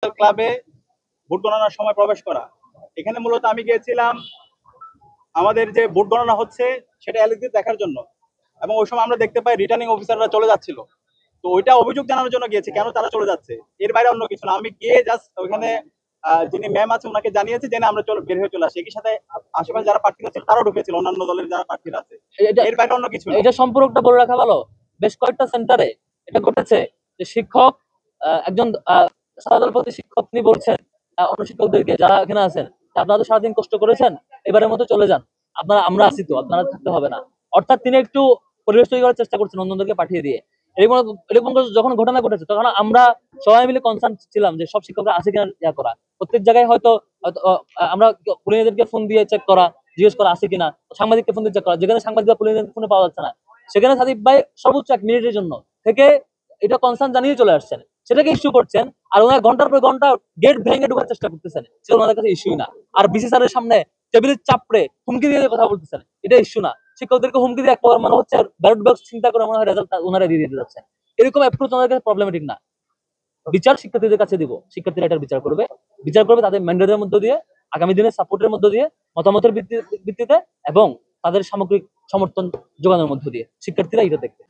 ক্লাবে ভোট গণনার সময় প্রবেশ করা। এখানে মূলত আমি গিয়েছিলাম আমাদের যে ভোট গণনা হচ্ছে সেটা এলইডি দেখার জন্য, এবং ওই সময় আমরা দেখতে পাই রিটার্নিং অফিসাররা চলে যাচ্ছিল। তো ওইটা অভিযোগ জানানোর জন্য গিয়েছি কেন তারা চলে যাচ্ছে, এর বাইরে অন্য কিছু না। আমি গিয়ে জাস্ট ওইখানে যিনি ম্যাম আছে ওনাকে জানিয়েছি, জেনে আমরা বের হয়ে চলে আসি। একই সাথে আশেপাশে যারা প্রার্থীরা ছিল তারাও ঢুকেছিল, অন্যান্য দলের যারা প্রার্থীরা আছে। এটা এর বাইরে অন্য কিছু না। এটা সম্পর্কটা বলে রাখা ভালো। বেশ কয়েকটা সেন্টারে এটা ঘটেছে যে শিক্ষক একজন সাধারণ প্রতি শিক্ষক তিনি বলছেন অন্য শিক্ষকদেরকে যারা এখানে আছেন আপনারা তো সারাদিন কষ্ট করেছেন, এবারের মতো চলে যান, আমরা আছি তো, আপনারা থাকতে হবে না। অর্থাৎ তিনি একটু পরিবেশ তৈরি করার চেষ্টা করছেন অন্যদেরকে পাঠিয়ে দিয়ে। এরকম এরকম যখন ঘটনা ঘটেছে তখন আমরা সবাই মিলে কনসার্ন ছিলাম যে সব শিক্ষকরা আছে কিনা ইয়া করা। প্রত্যেক জায়গায় হয়তো আমরা পুলিশদেরকে ফোন দিয়ে চেক করা, জিজ্ঞেস করা আছে কিনা, সাংবাদিককে ফোন দিয়ে চেক করা, যেখানে সাংবাদিকরা পুলিশের ফোনে পাওয়া যাচ্ছে না সেখানে সাদিক ভাই সর্বোচ্চ 1 মিনিটের জন্য থেকে এটা কনসার্ন জানিয়ে চলে আসছেন, সেটাকে ইস্যু করছেন। আর ওনারা ঘন্টার পর ঘন্টা গেট ভেঙে ঢোকার চেষ্টা করতেছেন, সেটা ওনাদের কাছে ইস্যুই না। আর বিসি স্যারের সামনে টেবিলের চাপড়ে হুমকি দিয়ে কথা বলতেছেন, এটা ইস্যু না। শিক্ষকদেরকে হুমকি দিয়ে এক প্রকার মনে হচ্ছে ব্যালট বক্স চিন্তা করে মনে হয় রেজাল্ট ওনারা দিয়ে দিতে যাচ্ছেন। এরকম অ্যাপ্রোচ ওনাদের কাছে প্রবলেমেটিক না। বিচার শিক্ষার্থীদের কাছে দিব, শিক্ষার্থীরা এটার বিচার করবে তাদের ম্যান্ডেটের মধ্য দিয়ে, আগামী দিনের সাপোর্টের মধ্য দিয়ে, মতামতের ভিত্তিতে এবং তাদের সামগ্রিক সমর্থন যোগানোর মধ্য দিয়ে শিক্ষার্থীরা এটা দেখবে।